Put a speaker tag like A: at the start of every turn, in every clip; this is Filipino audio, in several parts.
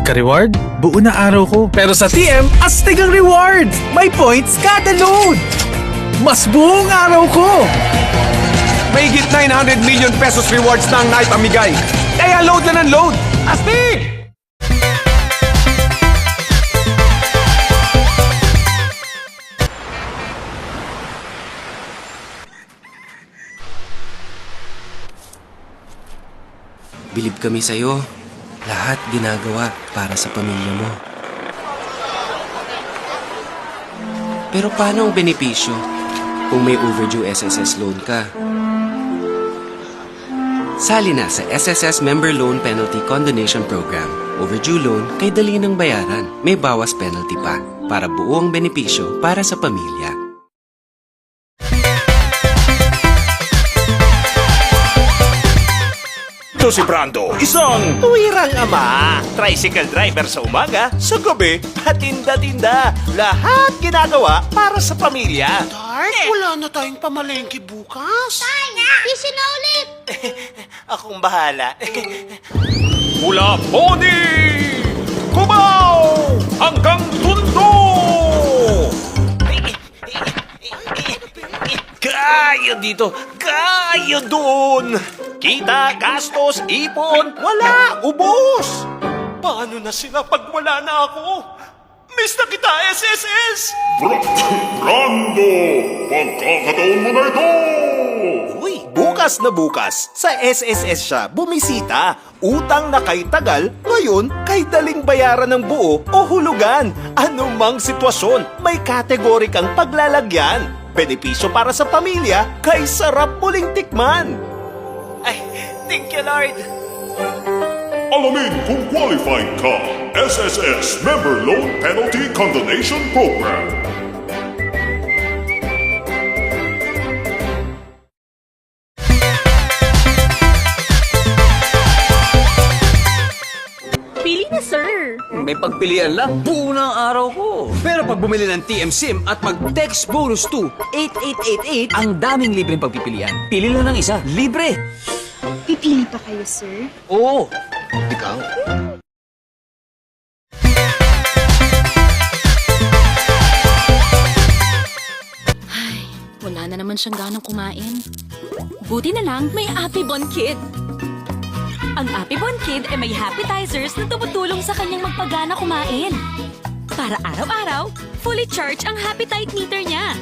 A: pagka-reward, buo na araw ko. Pero sa TM, astig ang reward! May points kada load! Mas buong araw ko!
B: May higit 900 million pesos rewards na ang naipamigay. Kaya load na ng load! Astig!
C: Bilib kami sa'yo. Lahat ginagawa para sa pamilya mo. Pero paano ang benepisyo kung may overdue SSS loan ka? Sali na sa SSS Member Loan Penalty Condonation Program. Overdue loan kay dali ng bayaran. May bawas penalty pa para buo ang benepisyo para sa pamilya.
D: Ito si Brando, isang tuwirang ama. Tricycle driver sa umaga, sa gabi, patinda-tinda. Lahat ginagawa para sa pamilya.
E: Tart, wala na tayong pamalengke bukas.
F: Busy na ulit!
D: Akong bahala. Mula Pony, Cubao, hanggang Tondo. Kayo dito, kayo doon. Kita, gastos, ipon, wala, ubos. Paano na sila pag wala na ako? Miss na kita, SSS!
G: Brando! Pagkakataon mo na ito!
D: Uy, bukas na bukas, sa SSS siya bumisita. Utang na kay tagal, ngayon kay daling bayaran ng buo o hulugan. Anumang sitwasyon, may kategorik ang paglalagyan. Benepisyo para sa pamilya, kay sarap muling tikman. Ay, thank you, Lord.
G: Alamin kung qualified ka. SSS Member Loan Penalty Condonation Program.
H: Pili na, sir.
B: May pagpilian lang, buo na ang araw ko. Pero pag bumili ng TM SIM at mag-text bonus to 8888, ang daming libreng pagpipilian. Pili lang ng isa, libre.
F: Pipili pa kayo, sir?
B: Oo. Ikaw?
H: Wala na naman siyang ganang kumain. Buti na lang may Happy Bon Kid. Ang Happy Bon Kid ay may appetizers na tumutulong sa kanyang magpagana kumain. Para araw-araw, fully charge ang Happytite meter niya.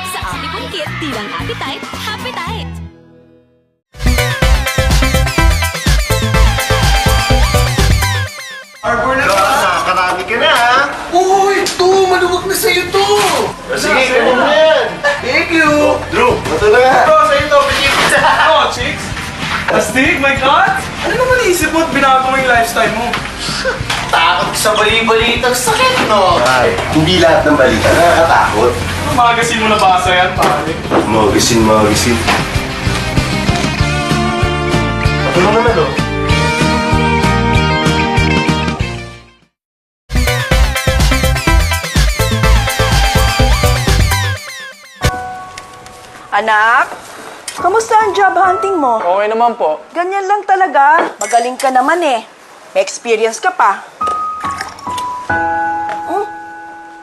H: Sa Happy Bon Kid, di lang appetite, Happytite.
D: Nakarami ka na, ha?
E: Uy, ito! Maluwag na sa'yo to!
D: Sige, ganun na yan.
E: Thank you!
D: Drew, ito na nga.
E: Ito, sa'yo to, pichik! Oh, chicks! Astig, my God! Ano naman naisip mo at binago mo yung lifestyle mo?
D: Takot sa bali-balitang sakit, no? Ay, hindi lahat ng balita nakakatakot.
E: Ano magazine mo nabasa yan, pare?
D: Magasin. Ano naman, no?
I: Anak, kamusta ang job hunting mo?
E: Okay naman po.
I: Ganyan lang talaga. Magaling ka naman eh. May experience ka pa.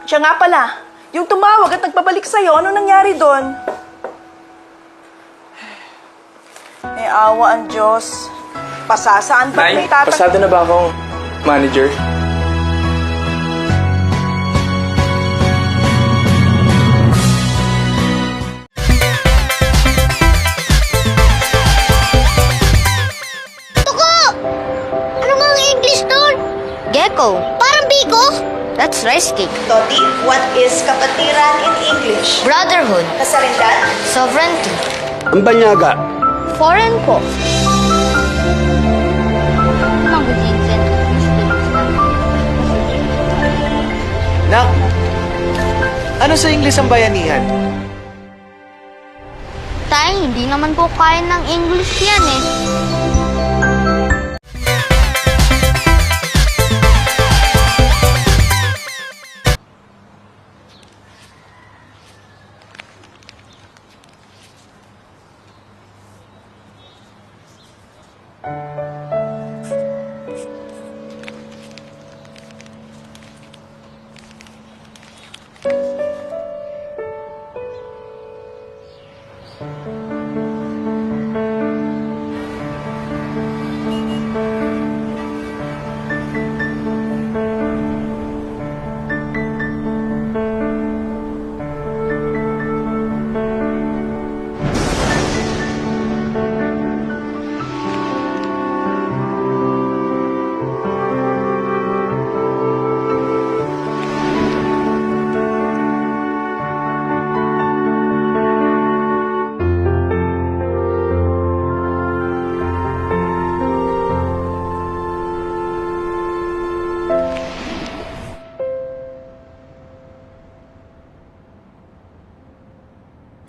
I: Siya nga pala, yung tumawag at nagpabalik sa'yo, ano nangyari doon? May awa ang Diyos. Pasasaan ba't may
E: pasado na ba akong manager?
F: Ano nga ang English doon? Gecko. Parang biko. That's rice cake.
I: Toti, what is kapatiran in English?
F: Brotherhood.
I: Kasarindan?
F: Sovereignty.
D: Ang banyaga.
F: Foreign po.
E: Nak, ano sa English ang bayanihan?
F: Tay, hindi naman po kaya ng English yan eh.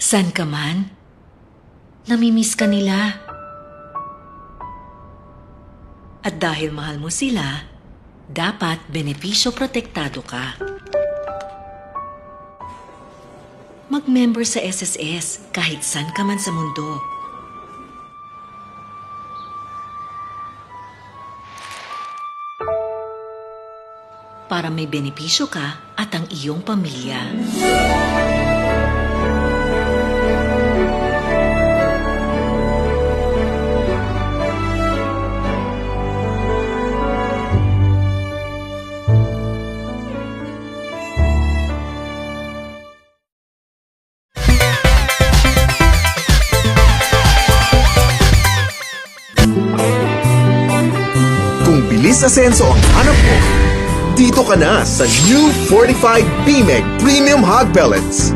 J: San ka man, namimiss ka nila. At dahil mahal mo sila, dapat benepisyo protektado ka. Mag-member sa SSS kahit san ka man sa mundo. Para may benepisyo ka at ang iyong pamilya.
D: Kung bilis asenso ang hanap mo, dito ka na sa new Fortified BMEG Premium Hog Pellets.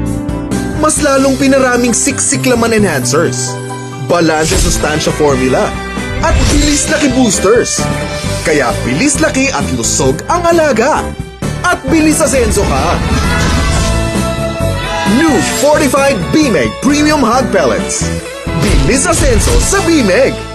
D: Mas lalong pinaraming siksik laman enhancers, balanse sustansya formula, at bilis laki boosters. Kaya bilis laki at lusog ang alaga. At bilis asenso ka. New Fortified BMEG Premium Hog Pellets. Bilis asenso sa BMEG.